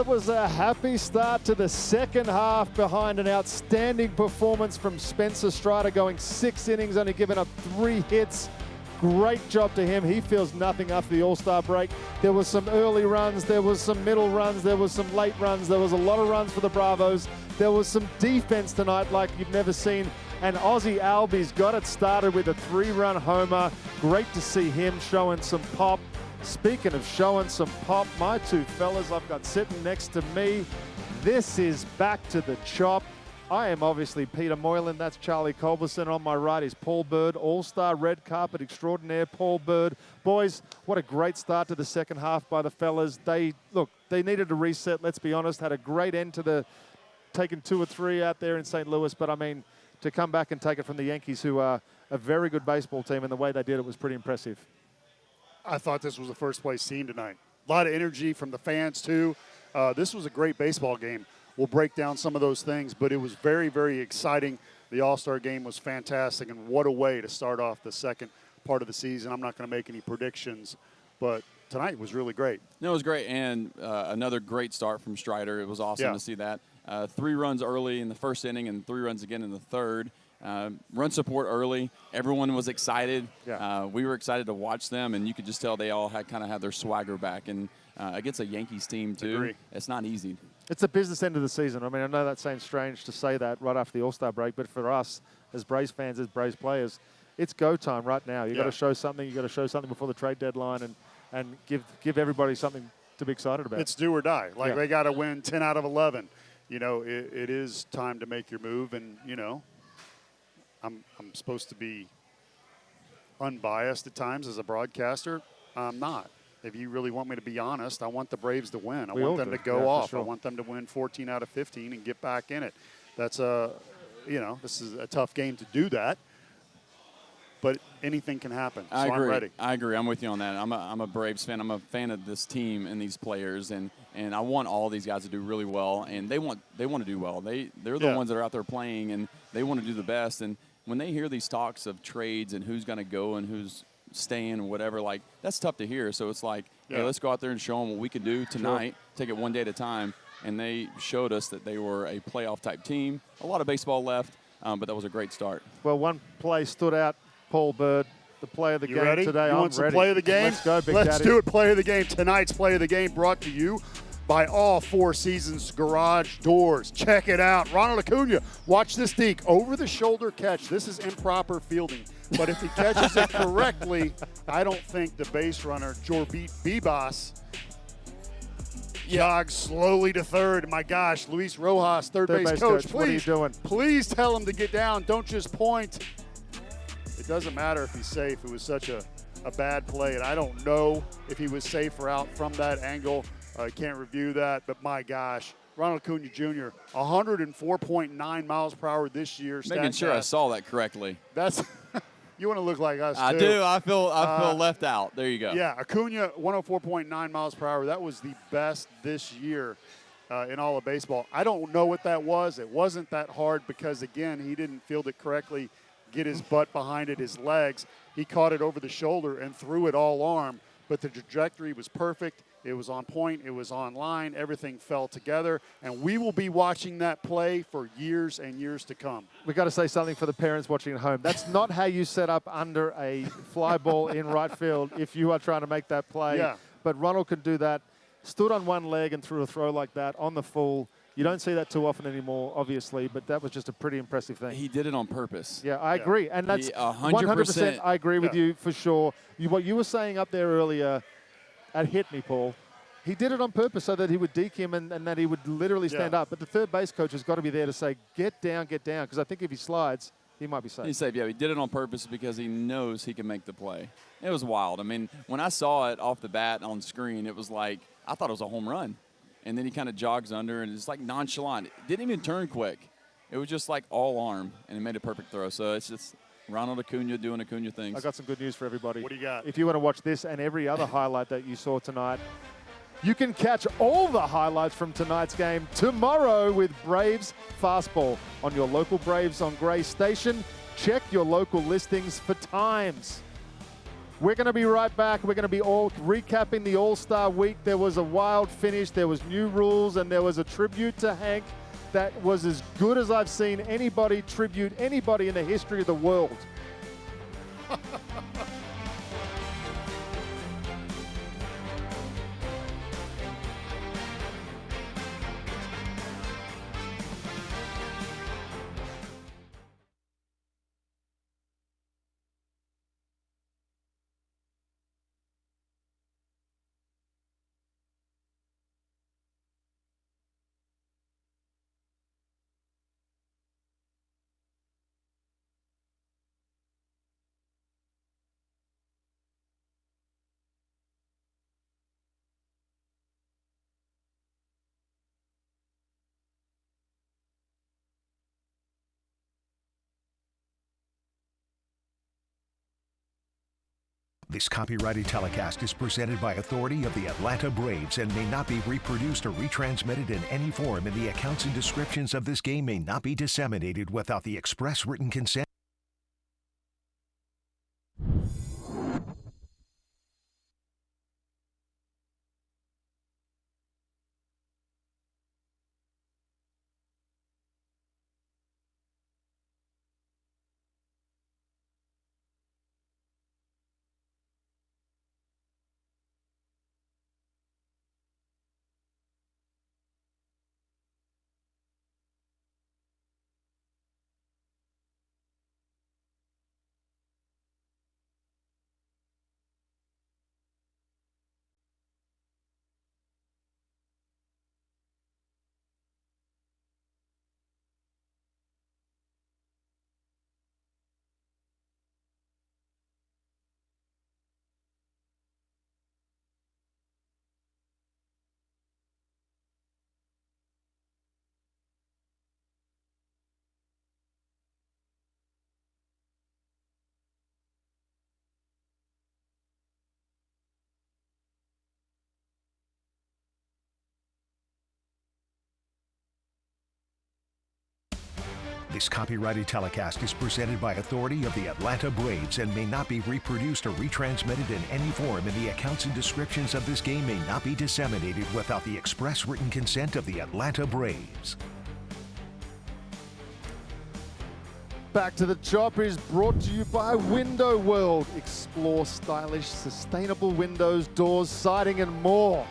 it was a happy start to the second half behind an outstanding performance from Spencer Strider, going 6 innings, only giving up 3 hits. Great job to him. He feels nothing after the All-Star break. There was some early runs, there was some middle runs, there was some late runs, there was a lot of runs for the Bravos. There was some defense tonight like you've never seen. And Ozzie Albies got it started with a 3-run homer. Great to see him showing some pop. Speaking of showing some pop, my 2 fellas I've got sitting next to me. This is Back to the Chop. I am obviously Peter Moylan. That's Charlie Culberson. On my right is Paul Bird, All-Star red carpet extraordinaire Paul Bird. Boys, what a great start to the second half by the fellas. They needed a reset, let's be honest. Had a great end to the taking 2 or 3 out there in St. Louis. But I mean, to come back and take it from the Yankees, who are a very good baseball team, and the way they did it was pretty impressive. I thought this was a first-place team tonight. A lot of energy from the fans, too. This was a great baseball game. We'll break down some of those things, but it was very, very exciting. The All-Star game was fantastic, and what a way to start off the second part of the season. I'm not going to make any predictions, but tonight was really great. No, it was great, and another great start from Strider. It was awesome to see that. 3 runs early in the first inning and 3 runs again in the third. Run support early. Everyone was excited. Yeah. We were excited to watch them, and you could just tell they all had their swagger back. And against a Yankees team, too, Agree. it's not easy. It's the business end of the season. I mean, I know that sounds strange to say that right after the All-Star break, but for us as Braves fans, as Braves players, it's go time right now. You've got to show something. You've got to show something before the trade deadline and give everybody something to be excited about. It's do or die. They got to win 10 out of 11. You know, it is time to make your move, and, you know, I'm supposed to be unbiased at times as a broadcaster. I'm not. If you really want me to be honest, I want the Braves to win. I want them to go off. Sure. I want them to win 14 out of 15 and get back in it. That's this is a tough game to do that, but anything can happen. So I agree. I'm ready. I agree. I'm with you on that. I'm a Braves fan. I'm a fan of this team and these players, and I want all these guys to do really well, and they want to do well. They're the ones that are out there playing, and they want to do the best. And when they hear these talks of trades and who's going to go and who's staying or whatever, that's tough to hear. So it's like, hey, let's go out there and show them what we can do tonight. Take it one day at a time. And they showed us that they were a playoff-type team. A lot of baseball left, but that was a great start. Well, one play stood out, Paul Bird, the play of the game ready? today. You I'm want some ready. play of the game? Let's go, Big Let's Daddy. do it, play of the game. Tonight's play of the game brought to you by All Four Seasons Garage Doors. Check it out. Ronald Acuna, watch this deke. Over-the-shoulder catch. This is improper fielding. But if he catches it correctly, I don't think the base runner, Jorbit Bibas, jogs slowly to third. My gosh, Luis Rojas, third base coach, please, what are you doing? Please tell him to get down. Don't just point. It doesn't matter if he's safe. It was such a bad play, and I don't know if he was safe or out from that angle. I can't review that, but my gosh. Ronald Acuna Jr., 104.9 miles per hour this year. Making sure I saw that correctly. That's you want to look like us, too. I do. I feel left out. There you go. Yeah, Acuna, 104.9 miles per hour. That was the best this year in all of baseball. I don't know what that was. It wasn't that hard because, again, he didn't field it correctly, get his butt behind it, his legs. He caught it over the shoulder and threw it all arm, but the trajectory was perfect. It was on point. It was on line. Everything fell together. And we will be watching that play for years and years to come. We've got to say something for the parents watching at home. That's not how you set up under a fly ball in right field if you are trying to make that play. Yeah. But Ronald can do that. Stood on one leg and threw a throw like that on the full. You don't see that too often anymore, obviously, but that was just a pretty impressive thing. He did it on purpose. Yeah, I agree. And that's 100%. I agree with you for sure. What you were saying up there earlier, that hit me, Paul. He did it on purpose so that he would deke him and that he would literally stand up. But the third base coach has got to be there to say, get down, because I think if he slides, he might be safe. He's safe, yeah. He did it on purpose because he knows he can make the play. It was wild. I mean, when I saw it off the bat on screen, it was like, I thought it was a home run. And then he kind of jogs under, and it's like nonchalant. It didn't even turn quick. It was just like all arm, and he made a perfect throw. So it's just Ronald Acuna doing Acuna things. I got some good news for everybody. What do you got? If you want to watch this and every other highlight that you saw tonight, you can catch all the highlights from tonight's game tomorrow with Braves Fastball on your local Braves on Gray station. Check your local listings for times. We're going to be right back. We're going to be all recapping the All-Star Week. There was a wild finish. There was new rules, and there was a tribute to Hank that was as good as I've seen anybody tribute anybody in the history of the world. This copyrighted telecast is presented by authority of the Atlanta Braves and may not be reproduced or retransmitted in any form, and the accounts and descriptions of this game may not be disseminated without the express written consent. This copyrighted telecast is presented by authority of the Atlanta Braves and may not be reproduced or retransmitted in any form, and the accounts and descriptions of this game may not be disseminated without the express written consent of the Atlanta Braves. Back to the Chopper is brought to you by Window World. Explore stylish, sustainable windows, doors, siding, and more.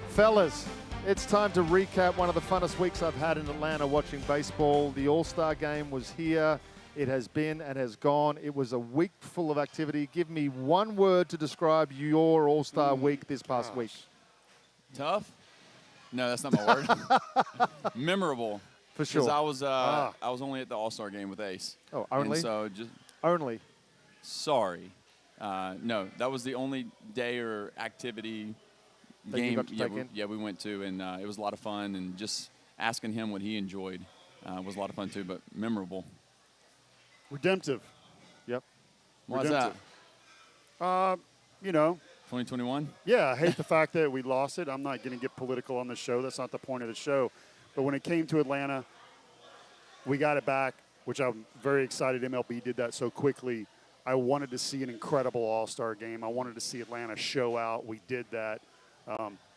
Fellas, it's time to recap one of the funnest weeks I've had in Atlanta watching baseball. The All-Star Game was here. It has been and has gone. It was a week full of activity. Give me one word to describe your All-Star week this past week. Tough? No, that's not my word. Memorable. For sure. Because I was only at the All-Star Game with Ace. Oh, only? And so just Only. sorry. No, that was the only day or activity That you game got to take in? we went to, and it was a lot of fun, and just asking him what he enjoyed was a lot of fun too, but memorable. Redemptive. Yep. Why is that? You know, 2021? yeah, I hate the fact that we lost it. I'm not going to get political on the show. That's not the point of the show. But when it came to Atlanta, we got it back, which I'm very excited MLB did that so quickly. I wanted to see an incredible All-Star game. I wanted to see Atlanta show out. We did that.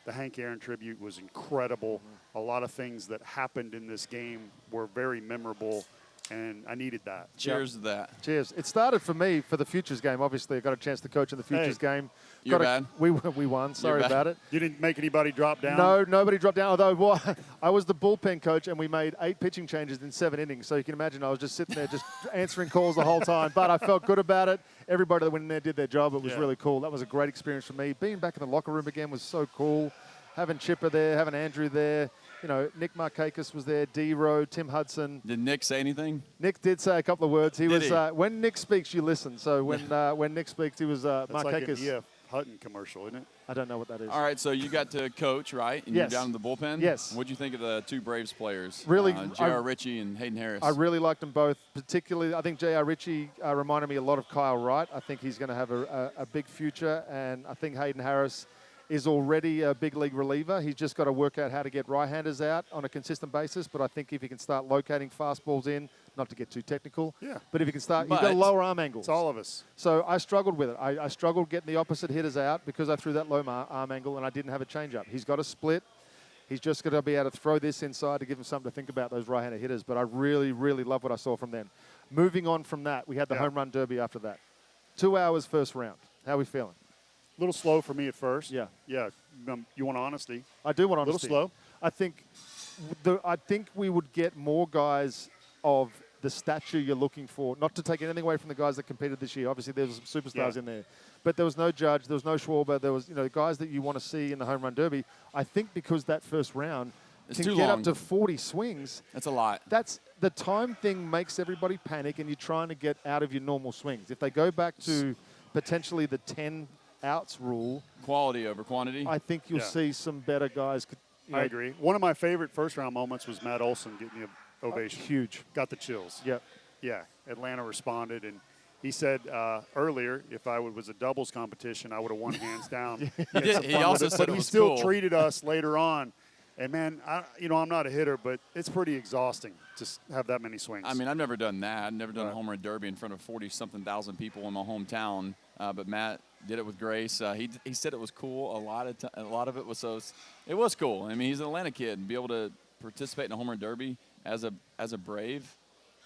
The Hank Aaron tribute was incredible. A lot of things that happened in this game were very memorable, and I needed that. Cheers to that. Cheers. It started for me for the Futures game. Obviously, I got a chance to coach in the Futures game. You're bad. We won. Sorry bad. about it. You didn't make anybody drop down? No, nobody dropped down. Although I was the bullpen coach, and we made 8 pitching changes in 7 innings. So you can imagine I was just sitting there, just answering calls the whole time. But I felt good about it. Everybody that went in there did their job. It was really cool. That was a great experience for me. Being back in the locker room again was so cool. Having Chipper there, having Andrew there. You know, Nick Markakis was there, D-Row, Tim Hudson. Did Nick say anything? Nick did say a couple of words. He Did was he? when Nick speaks, you listen. So when Nick speaks, he was That's like an Markakis. E.F. Hutton commercial, isn't it? I don't know what that is. All right, so you got to coach, right? And Yes. you're down in the bullpen? Yes. What'd you think of the 2 Braves players? Really, J.R. Ritchie and Hayden Harris. I really liked them both. Particularly, I think J.R. Ritchie reminded me a lot of Kyle Wright. I think he's going to have a big future, and I think Hayden Harris is already a big league reliever. He's just got to work out how to get right-handers out on a consistent basis. But I think if he can start locating fastballs in, not to get too technical, but if he can start, he's got lower arm angles. It's all of us. So I struggled with it. I struggled getting the opposite hitters out because I threw that low arm angle and I didn't have a changeup. He's got a split. He's just got to be able to throw this inside to give him something to think about, those right-handed hitters. But I really, really love what I saw from them. Moving on from that, we had the home run derby after that. 2 hours first round. How are we feeling? A little slow for me at first. Yeah. Yeah. You want honesty? I do want A honesty. little slow. I think we would get more guys of the stature you're looking for. Not to take anything away from the guys that competed this year. Obviously, there's some superstars in there. But there was no Judge. There was no Schwarber. There was, guys that you want to see in the home run derby. I think because that first round can get up to 40 swings. That's a lot. That's the time thing makes everybody panic, and you're trying to get out of your normal swings. If they go back to potentially the 10 outs rule, quality over quantity, I think you'll see some better guys. I agree. One of my favorite first round moments was Matt Olson getting the ovation. Huge. Got the chills. Yep. Yeah. Atlanta responded, and he said earlier, if I was a doubles competition, I would have won hands down. He also said but it he was still cool. treated us later on. And, man, I'm not a hitter, but it's pretty exhausting to have that many swings. I mean, I've never done that. I've never done a home run derby in front of 40-something thousand people in my hometown. But Matt did it with grace. He said it was cool. A lot of it was it was cool. I mean, he's an Atlanta kid, and be able to participate in a home run derby as a Brave,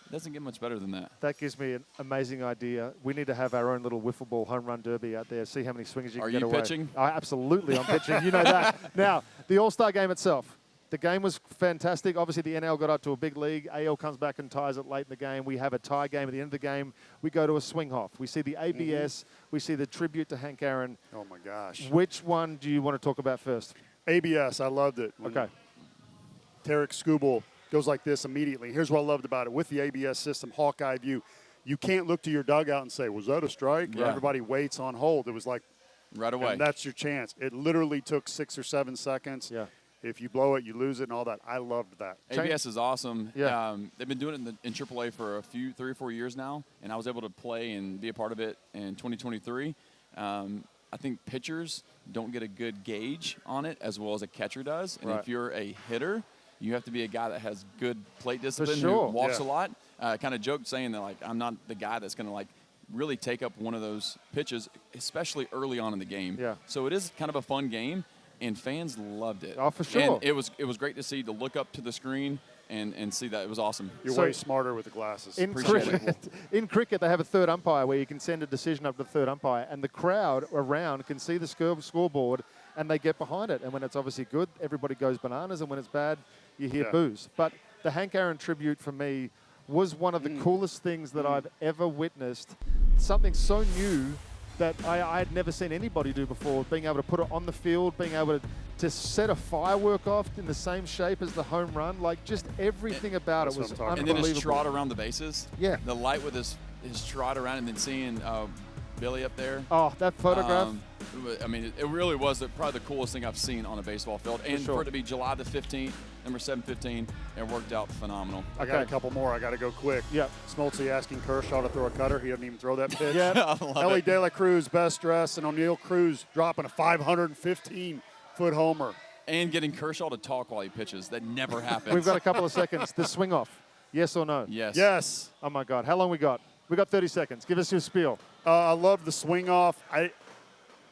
it doesn't get much better than that. That gives me an amazing idea. We need to have our own little wiffle ball home run derby out there. See how many swings you can get away. Are you pitching? Absolutely, I'm pitching. You know that. Now, the All-Star game itself. The game was fantastic. Obviously, the NL got up to a big league. AL comes back and ties it late in the game. We have a tie game. At the end of the game, we go to a swing-off. We see the ABS. We see the tribute to Hank Aaron. Oh, my gosh. Which one do you want to talk about first? ABS, I loved it. Okay. Tarek Skubal goes like this immediately. Here's what I loved about it. With the ABS system, Hawkeye view, you can't look to your dugout and say, was that a strike? Yeah. Everybody waits on hold. It was like, right away. and that's your chance. It literally took 6 or 7 seconds. Yeah. If you blow it, you lose it and all that. I loved that. ABS is awesome. Yeah. They've been doing it in AAA for 3 or 4 years now, and I was able to play and be a part of it in 2023. I think pitchers don't get a good gauge on it as well as a catcher does. And if you're a hitter, you have to be a guy that has good plate discipline, sure. who walks a lot. Kind of joked saying that, like, I'm not the guy that's going to, like, really take up one of those pitches, especially early on in the game. Yeah. So it is kind of a fun game, and fans loved it. Oh, for sure. And it was great to see, to look up to the screen and see that. It was awesome. You're way smarter with the glasses. In cricket, they have a third umpire where you can send a decision up to the third umpire, and the crowd around can see the scoreboard, and they get behind it. And when it's obviously good, everybody goes bananas, and when it's bad, you hear boos. But the Hank Aaron tribute for me was one of the coolest things that I've ever witnessed. Something so new that I had never seen anybody do before, being able to put it on the field, being able to set a firework off in the same shape as the home run. Like, just everything about it was unbelievable. And then his trot around the bases. Yeah. The light with his trot around, and then seeing Billy up there. Oh, that photograph. I mean, it really was probably the coolest thing I've seen on a baseball field. And for it to be July the 15th, number 715, it worked out phenomenal. I got a couple more. I got to go quick. Yep. Smoltzy asking Kershaw to throw a cutter. He doesn't even throw that pitch. Yeah. Ellie De La Cruz, best dress, and O'Neill Cruz dropping a 515-foot homer. And getting Kershaw to talk while he pitches. That never happens. We've got a couple of seconds. The swing off. Yes or no? Yes. Yes. Oh, my God. How long we got? We got 30 seconds. Give us your spiel. I love the swing off.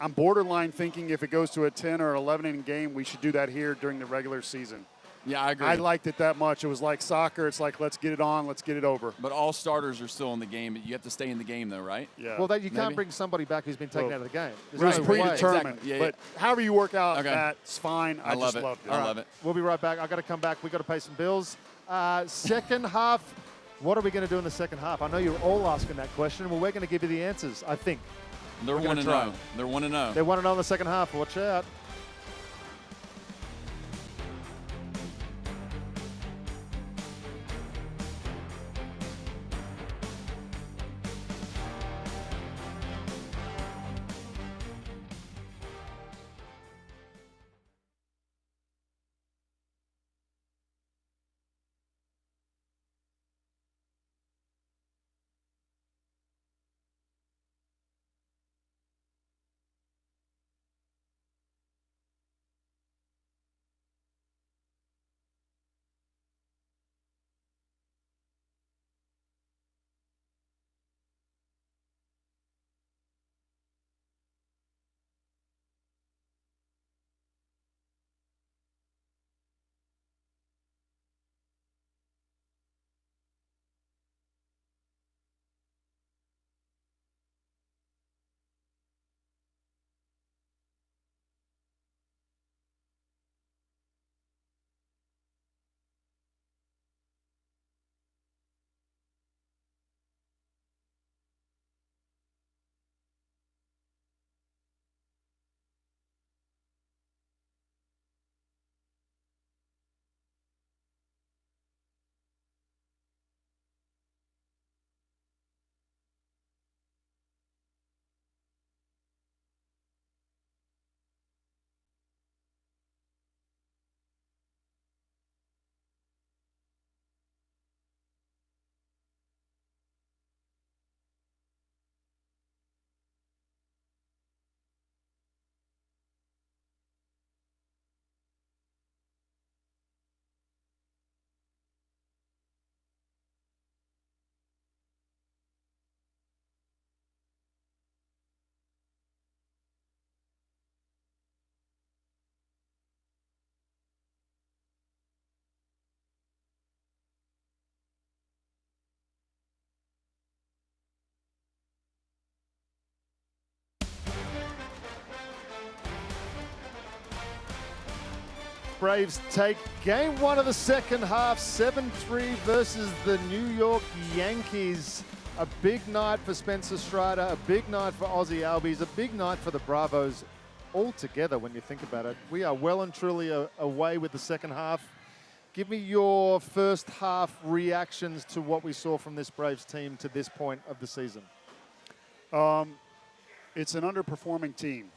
I'm borderline thinking if it goes to a 10 or 11 inning game, we should do that here during the regular season. Yeah, I agree. I liked it that much. It was like soccer. It's like, let's get it on, let's get it over. But all starters are still in the game. You have to stay in the game, though, right? Yeah. Well, you can't Maybe. bring somebody back who's been taken out of the game. It was There's no way. predetermined. Exactly. Yeah, but however you work out Okay. that's fine. I love just it. loved it. I love it. We'll be right back. I got to come back. We got to pay some bills. Second half. What are we going to do in the second half? I know you're all asking that question. Well, we're going to give you the answers, I think. They're 1-0. They're 1-0. They want to know in the second half. Watch out. Braves take game one of the second half, 7-3 versus the New York Yankees. A big night for Spencer Strider, a big night for Ozzie Albies, a big night for the Bravos altogether when you think about it. We are well and truly away with the second half. Give me your first half reactions to what we saw from this Braves team to this point of the season. It's an underperforming team.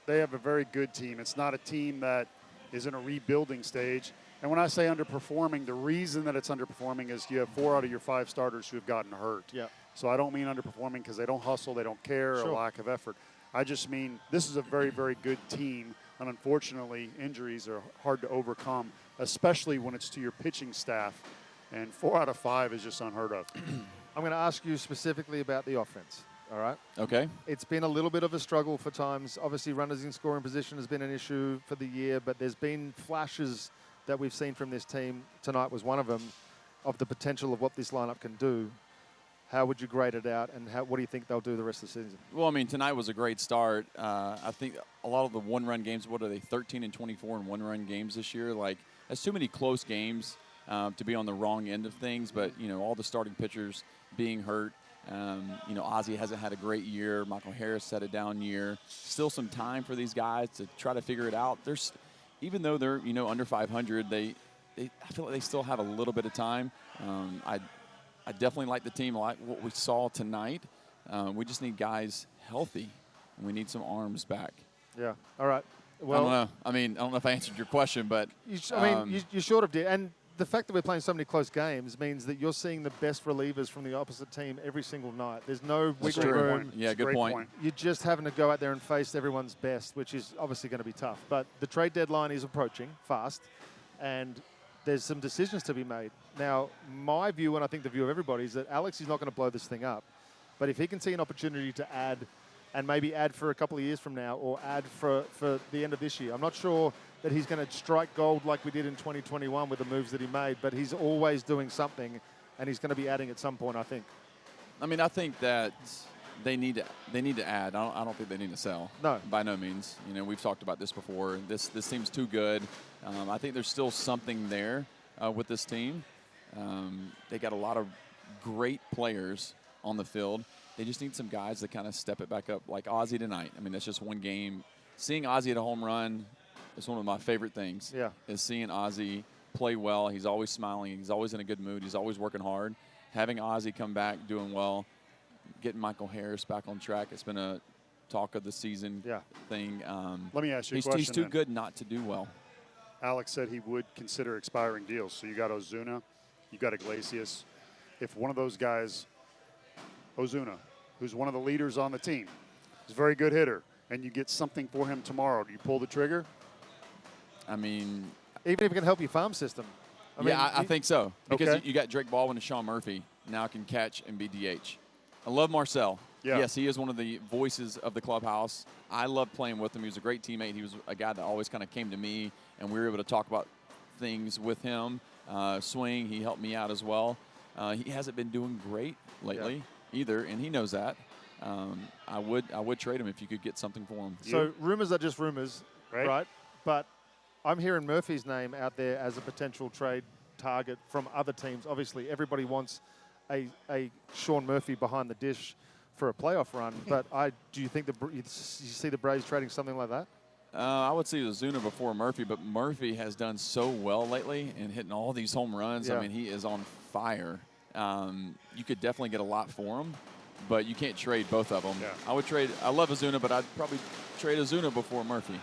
They have a very good team. It's not a team that is in a rebuilding stage. And when I say underperforming, the reason that it's underperforming is you have 4 out of your 5 starters who have gotten hurt. Yeah. So I don't mean underperforming because they don't hustle, they don't care, Sure. or lack of effort. I just mean this is a very, very good team. And unfortunately, injuries are hard to overcome, especially when it's to your pitching staff. And 4 out of 5 is just unheard of. I'm going to ask you specifically about the offense. All right. Okay. It's been a little bit of a struggle for times. Obviously, runners in scoring position has been an issue for the year, but there's been flashes that we've seen from this team. Tonight was one of them, of the potential of what this lineup can do. How would you grade it out, and what do you think they'll do the rest of the season? Well, I mean, tonight was a great start. I think a lot of the one-run games, what are they, 13 and 24 in one-run games this year? Like, that's too many close games to be on the wrong end of things. But, you know, all the starting pitchers being hurt. You know, Ozzie hasn't had a great year. Michael Harris had a down year. Still some time for these guys to try to figure it out. Even though they're, you know, under 500, I feel like they still have a little bit of time. I definitely like the team. I like what we saw tonight. We just need guys healthy, and we need some arms back. Yeah. All right. Well, I don't know. I mean, I don't know if I answered your question, but you sort of did. And the fact that we're playing so many close games means that you're seeing the best relievers from the opposite team every single night. There's no wiggle room. Yeah, good point. You're just having to go out there and face everyone's best, which is obviously going to be tough. But the trade deadline is approaching fast, and there's some decisions to be made. Now, my view, and I think the view of everybody, is that Alex is not going to blow this thing up. But if he can see an opportunity to add, and maybe add for a couple of years from now, or add for the end of this year, I'm not sure that he's going to strike gold like we did in 2021 with the moves that he made, but he's always doing something, and he's going to be adding at some point, I think. I mean, I think that they need to add. I don't think they need to sell. No. By no means. You know, we've talked about this before. This seems too good. I think there's still something there with this team. They got a lot of great players on the field. They just need some guys to kind of step it back up, like Ozzie tonight. I mean, that's just one game. Seeing Ozzie at a home run is one of my favorite things. Yeah. Is seeing Ozzie play well. He's always smiling. He's always in a good mood. He's always working hard. Having Ozzie come back doing well, getting Michael Harris back on track. It's been a talk of the season thing. Let me ask you a question. He's too good not to do well. Alex said he would consider expiring deals. So you got Ozuna, you got Iglesias. If one of those guys, Ozuna, who's one of the leaders on the team, is a very good hitter, and you get something for him tomorrow, do you pull the trigger? I mean, even if it can help your farm system. I think so. Because Okay. you got Drake Baldwin and Sean Murphy now can catch and be DH. I love Marcel. Yeah. Yes, he is one of the voices of the clubhouse. I love playing with him. He was a great teammate. He was a guy that always kind of came to me, and we were able to talk about things with him. Swing, he helped me out as well. He hasn't been doing great lately either, and he knows that. I would trade him if you could get something for him. So rumors are just rumors, Right. right? But I'm hearing Murphy's name out there as a potential trade target from other teams. Obviously, everybody wants a Sean Murphy behind the dish for a playoff run. But do you think you see the Braves trading something like that? I would say Ozuna before Murphy, but Murphy has done so well lately and hitting all these home runs. Yeah. I mean, he is on fire. You could definitely get a lot for him, but you can't trade both of them. Yeah. I love Ozuna, but I'd probably trade Ozuna before Murphy.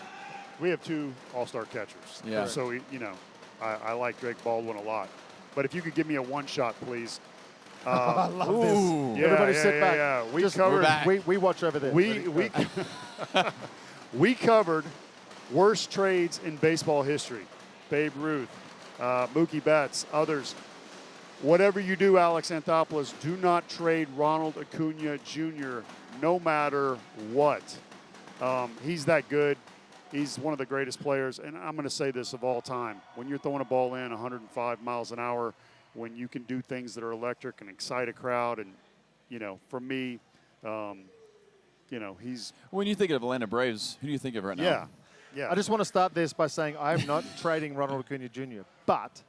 We have 2 all-star catchers. Yeah. So, you know, I like Drake Baldwin a lot. But if you could give me a one-shot, please. I love Ooh. this. Yeah, Everybody yeah, sit yeah, back. yeah. We Just- covered- We're back. We watch over there. We covered worst trades in baseball history. Babe Ruth, Mookie Betts, others. Whatever you do, Alex Anthopoulos, do not trade Ronald Acuna Jr. no matter what. He's that good. He's one of the greatest players, and I'm going to say this of all time. When you're throwing a ball in 105 miles an hour, when you can do things that are electric and excite a crowd, and, you know, for me, you know, he's When you think of Atlanta Braves, who do you think of right now? yeah. Yeah. I just want to start this by saying I'm not trading Ronald Acuna Jr., but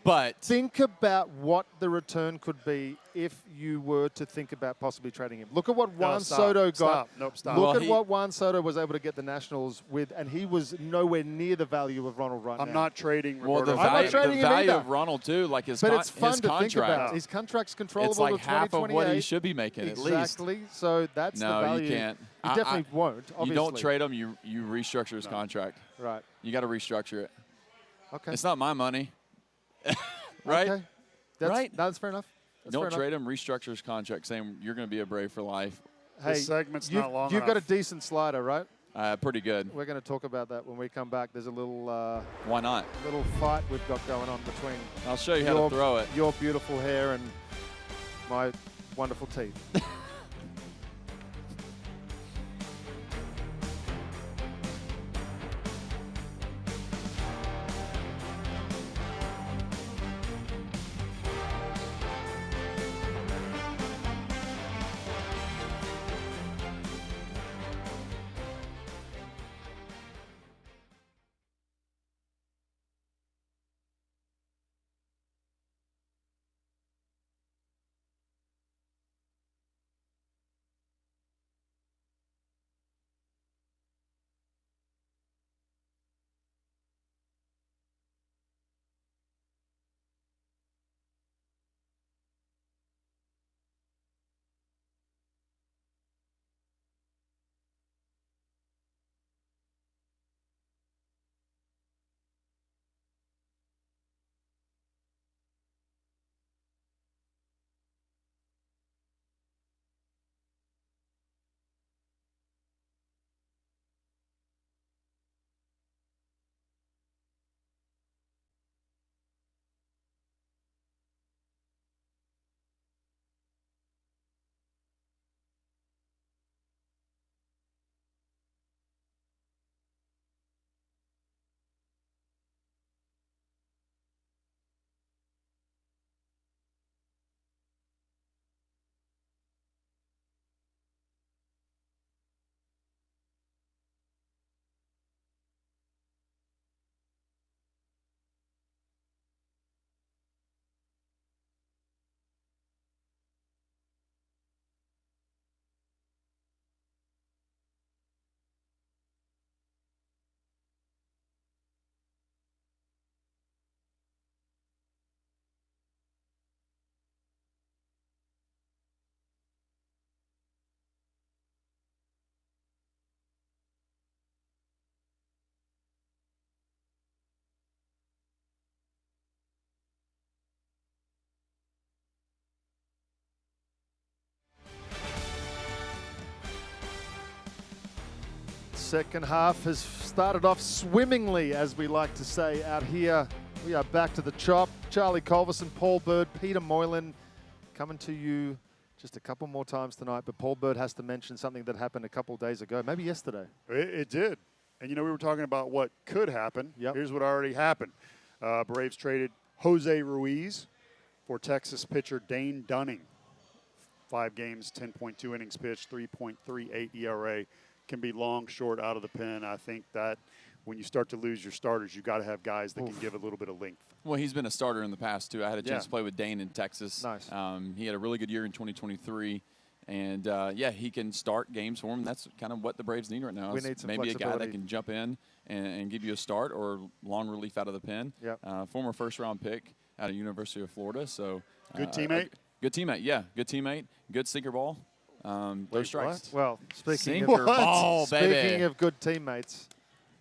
But think about what the return could be if you were to think about possibly trading him. Look at what Juan Soto got. Stop. Nope, stop. Look Well, at what Juan Soto was able to get the Nationals with, and he was nowhere near the value of Ronald right now. I'm not trading well, Roberto. the I'm not value, trading the him value either. of Ronald too, like his But it's fun his to contract. think about. His contract's controllable It's like to half of 2028. what he should be making at least. Exactly. So that's No, the value. you can't. You definitely won't. Obviously. You don't trade him. You restructure his contract. Right. You got to restructure it. Okay. It's not my money, right? Okay. That's, Right? That's fair enough. That's Don't fair trade him. Restructure his contract, saying you're going to be a Brave for life. Hey, This segment's not long You've got a enough. decent slider, right? Pretty good. We're going to talk about that when we come back. There's a little Why not? little fight we've got going on between I'll show you how to throw it. your beautiful hair and my wonderful teeth. Second half has started off swimmingly, as we like to say out here. We are back to the chop. Charlie Culverson, Paul Bird, Peter Moylan coming to you just a couple more times tonight. But Paul Bird has to mention something that happened a couple days ago, maybe yesterday. It did. And, we were talking about what could happen. Yep. Here's what already happened. Braves traded Jose Ruiz for Texas pitcher Dane Dunning. 5 games, 10.2 innings pitched, 3.38 ERA. Can be long, short, out of the pen. I think that when you start to lose your starters, you got to have guys that can give a little bit of length. Well, he's been a starter in the past, too. I had a chance to play with Dane in Texas. Nice. He had a really good year in 2023. And, he can start games for him. That's kind of what the Braves need right now. We need some maybe a guy flexibility. that can jump in and give you a start or long relief out of the pen. Yep. Former first-round pick out of University of Florida. So Good teammate? Good teammate, yeah. Good teammate. Good sinker ball. Those strikes. Well, speaking Sinker ball, speaking baby. of good teammates,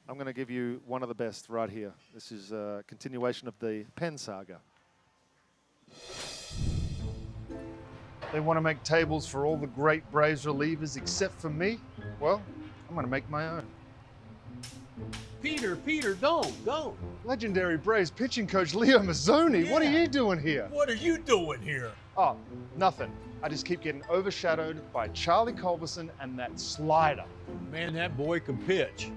I'm going to give you one of the best right here. This is a continuation of the Penn saga. They want to make tables for all the great Braves relievers except for me. Well, I'm going to make my own. Peter, don't. Legendary Braves pitching coach Leo Mazzoni, what are Yeah. you doing here? What are you doing here? Oh, nothing. I just keep getting overshadowed by Charlie Culverson and that slider. Man, that boy can pitch,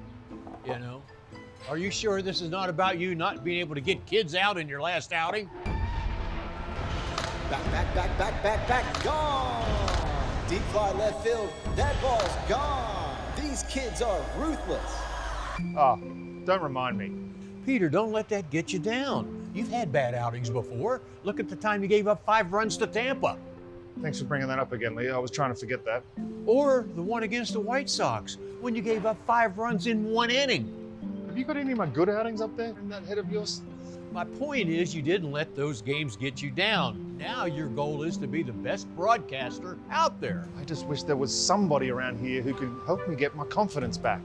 Are you sure this is not about you not being able to get kids out in your last outing? Back, gone! Deep fly left field, that ball's gone! These kids are ruthless. Oh, don't remind me. Peter, don't let that get you down. You've had bad outings before. Look at the time you gave up 5 runs to Tampa. Thanks for bringing that up again, Lee. I was trying to forget that. Or the one against the White Sox, when you gave up 5 runs in 1 inning. Have you got any of my good outings up there in that head of yours? My point is, you didn't let those games get you down. Now your goal is to be the best broadcaster out there. I just wish there was somebody around here who could help me get my confidence back.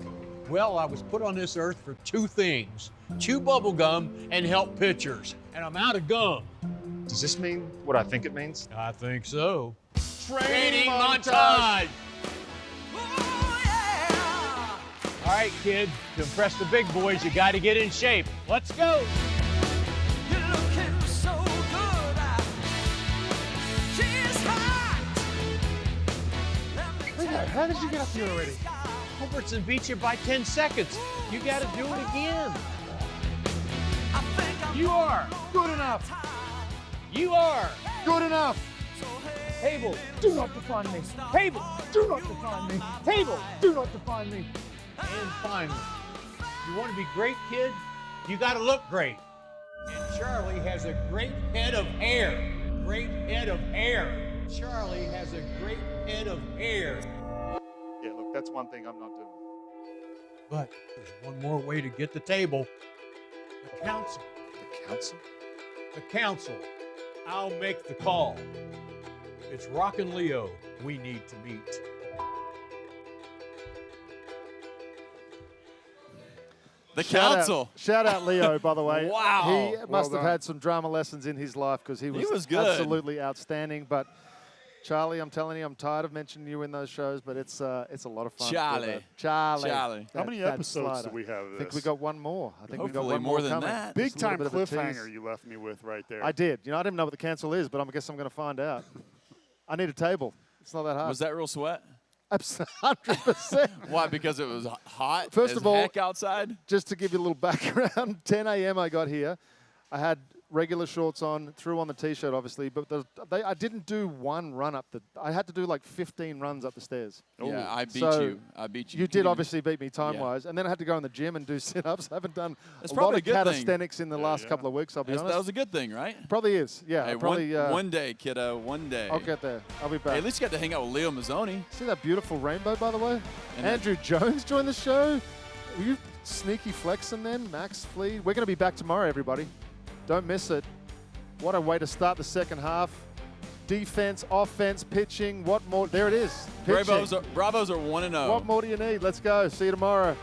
Well, I was put on this earth for 2 things: chew bubble gum and help pitchers. And I'm out of gum. Does this mean what I think it means? I think so. Training montage! All right, kid, to impress the big boys, you got to get in shape. Let's go. How did you get up here already? Culbertson beat you by 10 seconds. You got to do it again. You are Good enough. You are. Good enough. Table, do not define me. Table, do not define me. Table, do not define me. And finally, you want to be great, kid? You got to look great. And Charlie has a great head of hair. Great head of hair. Charlie has a great head of hair. Yeah, look, that's one thing I'm not doing. But there's one more way to get the table. The council. The council? The council. I'll make the call. It's Rock and Leo we need to meet. The council. Shout out Leo, by the way. Wow. He Well must have done. had some drama lessons in his life because he was good. absolutely outstanding. But Charlie, I'm telling you, I'm tired of mentioning you in those shows, but it's a lot of fun. Charlie. Charlie. Charlie. How many that episodes slider. do we have of I think this? we got one more. I think we got Hopefully one more than coming. that. Big Just a little time bit of a tease. cliffhanger you left me with right there. I did. You know, I didn't know what the cancel is, but I guess I'm going to find out. I need a table. It's not that hard. Was that real sweat? 100%. Why? Because it was hot First as of all- heck outside? Just to give you a little background, 10 a.m. I got here. I had regular shorts on, threw on the T-shirt, obviously, but I didn't do one run up I had to do like 15 runs up the stairs. Yeah, I beat So you. I beat you. You did Couldn't obviously beat me time-wise, and then I had to go in the gym and do sit-ups. I haven't done That's a lot probably of a good thing. calisthenics in the last couple of weeks, I'll be honest. That was a good thing, right? Probably is, yeah. Hey, probably, one day, kiddo, one day. I'll get there. I'll be back. Hey, at least you got to hang out with Leo Mazzoni. See that beautiful rainbow, by the way? And Andrew Jones joined the show. Were you sneaky flexing then? Max Fleet. We're going to be back tomorrow, everybody. Don't miss it. What a way to start the second half. Defense, offense, pitching. What more? There it is. Pitching. Bravos are 1-0. What more do you need? Let's go. See you tomorrow.